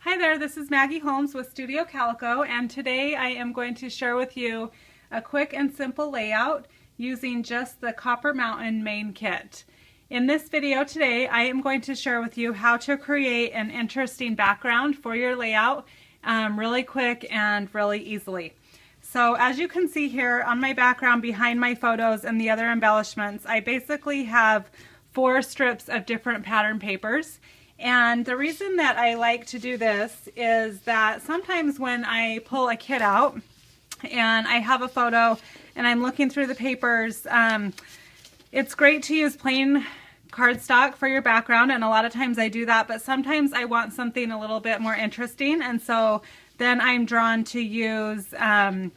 Hi there, this is Maggie Holmes with Studio Calico, and today I am going to share with you a quick and simple layout using just the Copper Mountain main kit. In this video today, I am going to share with you how to create an interesting background for your layout really quick and really easily. So as you can see here on my background behind my photos and the other embellishments, I basically have 4 strips of different pattern papers. And the reason that I like to do this is that sometimes when I pull a kit out and I have a photo and I'm looking through the papers, it's great to use plain cardstock for your background, and a lot of times I do that, but sometimes I want something a little bit more interesting, and so then I'm drawn to use a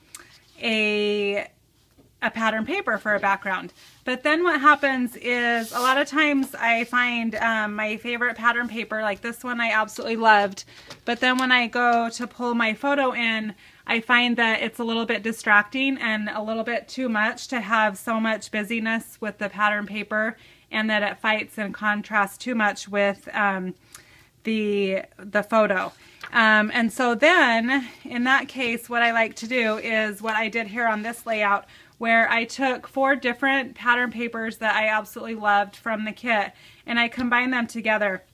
pattern paper for a background. But then what happens is a lot of times I find my favorite pattern paper, like this one I absolutely loved, but then when I go to pull my photo in, I find that it's a little bit distracting and a little bit too much to have so much busyness with the pattern paper, and that it fights and contrasts too much with the photo. And so then in that case, what I like to do is what I did here on this layout, where I took 4 different pattern papers that I absolutely loved from the kit and I combined them together.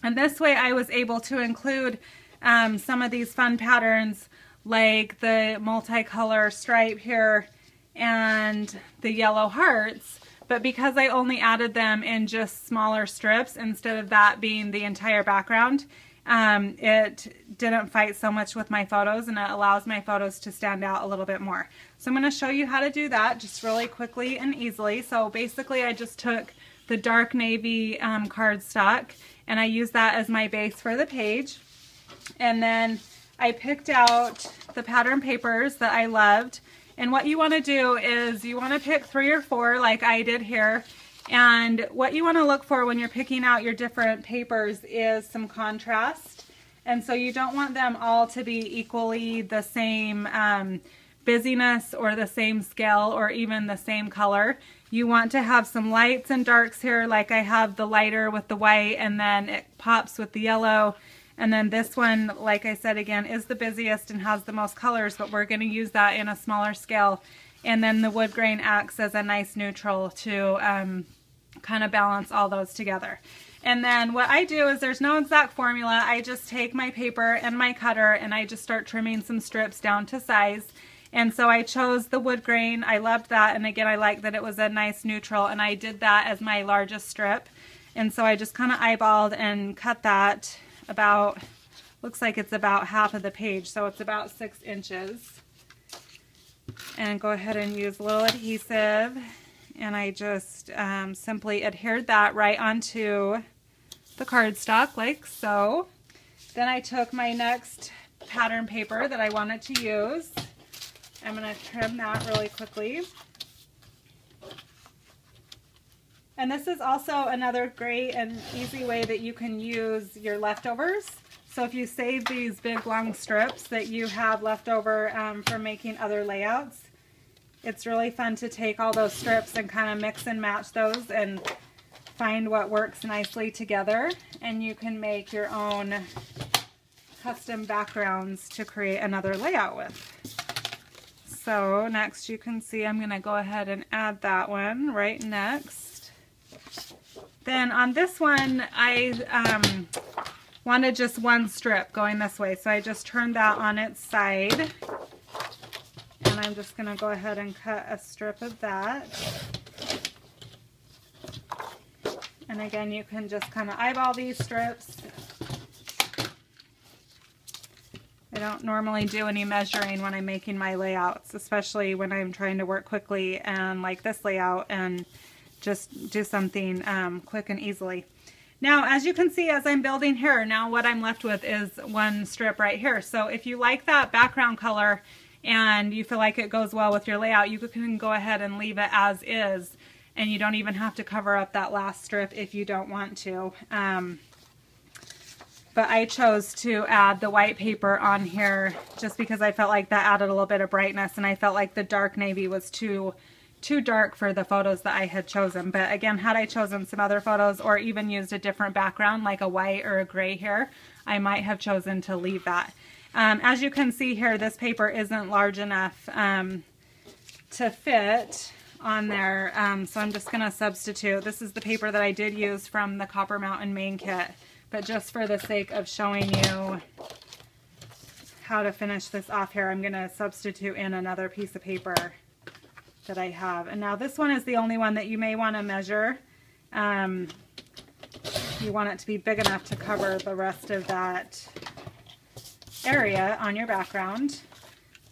And this way I was able to include some of these fun patterns like the multicolor stripe here and the yellow hearts, but because I only added them in just smaller strips instead of that being the entire background, it didn't fight so much with my photos, and it allows my photos to stand out a little bit more. So I'm going to show you how to do that just really quickly and easily. So basically I just took the dark navy cardstock and I used that as my base for the page, and then I picked out the pattern papers that I loved. And what you want to do is you want to pick 3 or 4 like I did here. And what you want to look for when you're picking out your different papers is some contrast. And so you don't want them all to be equally the same busyness or the same scale or even the same color. You want to have some lights and darks here, like I have the lighter with the white, and then it pops with the yellow. And then this one, like I said again, is the busiest and has the most colors, but we're going to use that in a smaller scale. And then the wood grain acts as a nice neutral to kind of balance all those together. And then what I do is, there's no exact formula. I just take my paper and my cutter and I just start trimming some strips down to size. And so I chose the wood grain. I loved that, and again I like that it was a nice neutral, and I did that as my largest strip. And so I just kind of eyeballed and cut that about, looks like it's about half of the page, so it's about 6 inches. And go ahead and use a little adhesive, and I just simply adhered that right onto the cardstock like so. Then I took my next pattern paper that I wanted to use. I'm going to trim that really quickly. And this is also another great and easy way that you can use your leftovers. So if you save these big long strips that you have left over for making other layouts, it's really fun to take all those strips and kind of mix and match those and find what works nicely together. And you can make your own custom backgrounds to create another layout with. So next you can see I'm going to go ahead and add that one right next. Then on this one, I wanted just 1 strip going this way, so I just turned that on its side. And I'm just going to go ahead and cut a strip of that. And again, you can just kind of eyeball these strips. I don't normally do any measuring when I'm making my layouts, especially when I'm trying to work quickly and like this layout, and just do something quick and easily. Now, as you can see, as I'm building here, now what I'm left with is 1 strip right here. So if you like that background color and you feel like it goes well with your layout, you can go ahead and leave it as is, and you don't even have to cover up that last strip if you don't want to. But I chose to add the white paper on here just because I felt like that added a little bit of brightness, and I felt like the dark navy was too too dark for the photos that I had chosen. But again, had I chosen some other photos or even used a different background like a white or a gray here, I might have chosen to leave that. As you can see here, this paper isn't large enough to fit on there, so I'm just going to substitute. This is the paper that I did use from the Copper Mountain main kit, but just for the sake of showing you how to finish this off here, I'm going to substitute in another piece of paper that I have. And now this one is the only one that you may want to measure. You want it to be big enough to cover the rest of that area on your background.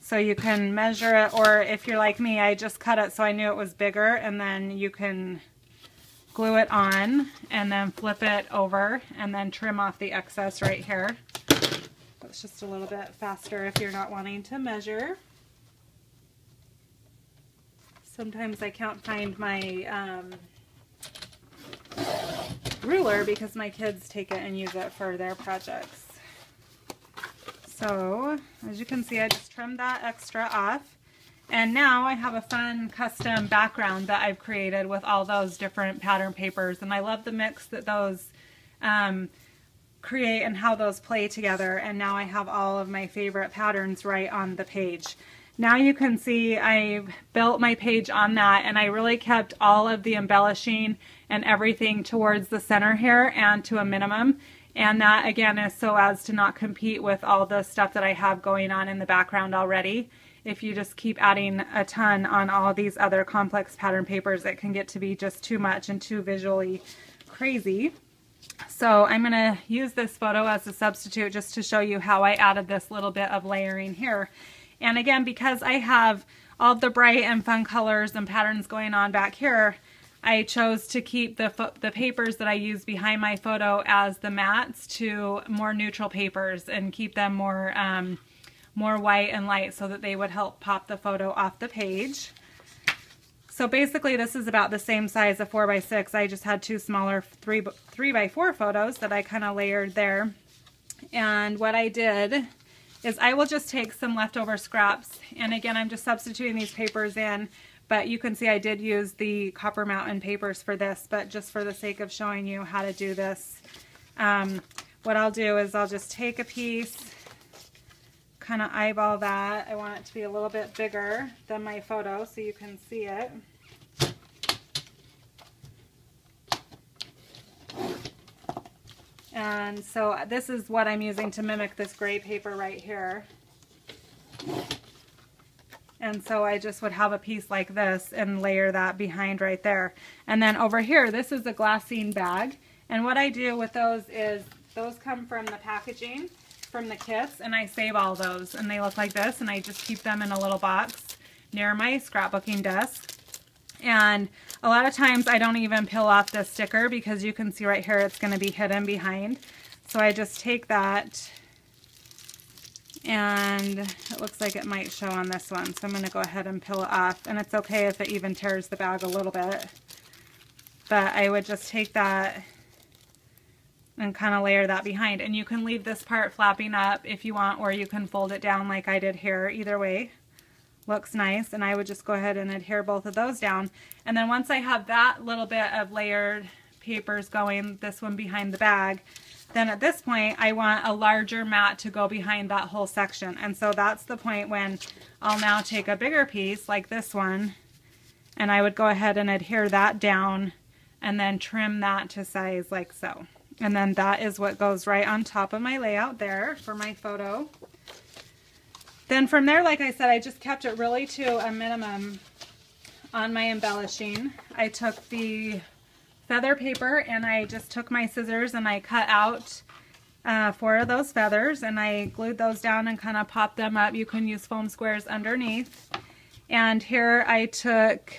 So you can measure it, or if you're like me, I just cut it so I knew it was bigger, and then you can glue it on and then flip it over and then trim off the excess right here. It's just a little bit faster if you're not wanting to measure. Sometimes I can't find my ruler because my kids take it and use it for their projects. So as you can see, I just trimmed that extra off, and now I have a fun custom background that I've created with all those different pattern papers, and I love the mix that those create and how those play together. And now I have all of my favorite patterns right on the page. Now you can see I built my page on that, and I really kept all of the embellishing and everything towards the center here and to a minimum. And that again is so as to not compete with all the stuff that I have going on in the background already. If you just keep adding a ton on all these other complex pattern papers, it can get to be just too much and too visually crazy. So I'm going to use this photo as a substitute just to show you how I added this little bit of layering here. And again, because I have all the bright and fun colors and patterns going on back here, I chose to keep the papers that I use behind my photo as the mattes to more neutral papers and keep them more more white and light so that they would help pop the photo off the page. So basically this is about the same size of 4x6. I just had two smaller 3x4 photos that I kind of layered there. And what I did is I will just take some leftover scraps, and again I'm just substituting these papers in. But you can see I did use the Copper Mountain papers for this, but just for the sake of showing you how to do this, what I'll do is I'll just take a piece, kind of eyeball that. I want it to be a little bit bigger than my photo so you can see it. And so this is what I'm using to mimic this gray paper right here. And so I just would have a piece like this and layer that behind right there. And then over here, this is a glassine bag. And what I do with those is, those come from the packaging, from the kits, and I save all those. And they look like this, and I just keep them in a little box near my scrapbooking desk. And a lot of times I don't even peel off the sticker because you can see right here it's going to be hidden behind. So I just take that, and it looks like it might show on this one, so I'm going to go ahead and peel it off. And it's okay if it even tears the bag a little bit, but I would just take that and kind of layer that behind. And you can leave this part flapping up if you want, or you can fold it down like I did here. Either way looks nice, and I would just go ahead and adhere both of those down. And then once I have that little bit of layered papers going, this one behind the bag, then at this point I want a larger mat to go behind that whole section. And so that's the point when I'll now take a bigger piece like this one, and I would go ahead and adhere that down and then trim that to size like so. And then that is what goes right on top of my layout there for my photo. Then from there, like I said, I just kept it really to a minimum on my embellishing. I took the feather paper and I just took my scissors and I cut out 4 of those feathers, and I glued those down and kind of popped them up. You can use foam squares underneath. And here I took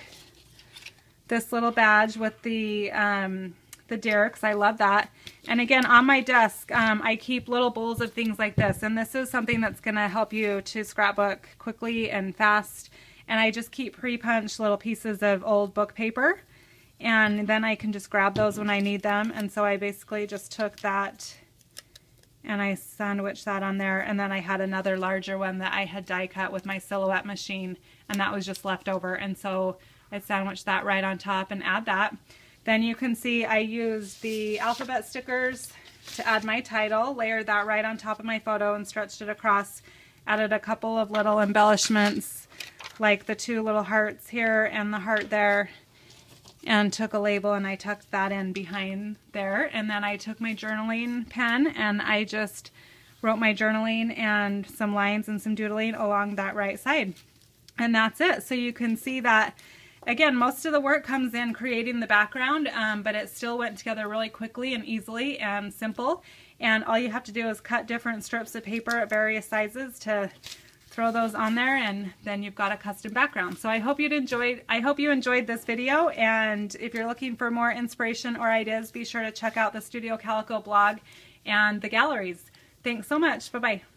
this little badge with the deer, because I love that. And again, on my desk, I keep little bowls of things like this, and this is something that's going to help you to scrapbook quickly and fast. And I just keep pre-punched little pieces of old book paper, and then I can just grab those when I need them. And so I basically just took that and I sandwiched that on there, and then I had another larger one that I had die cut with my silhouette machine, and that was just left over. And so I sandwich that right on top and add that. Then you can see I used the alphabet stickers to add my title, layered that right on top of my photo and stretched it across, added a couple of little embellishments like the 2 little hearts here and the heart there, and took a label and I tucked that in behind there. And then I took my journaling pen and I just wrote my journaling and some lines and some doodling along that right side. And that's it. So you can see that, again, most of the work comes in creating the background, but it still went together really quickly and easily and simple. And all you have to do is cut different strips of paper at various sizes to throw those on there, and then you've got a custom background. So I hope you enjoyed this video, and if you're looking for more inspiration or ideas, be sure to check out the Studio Calico blog and the galleries. Thanks so much. Bye-bye.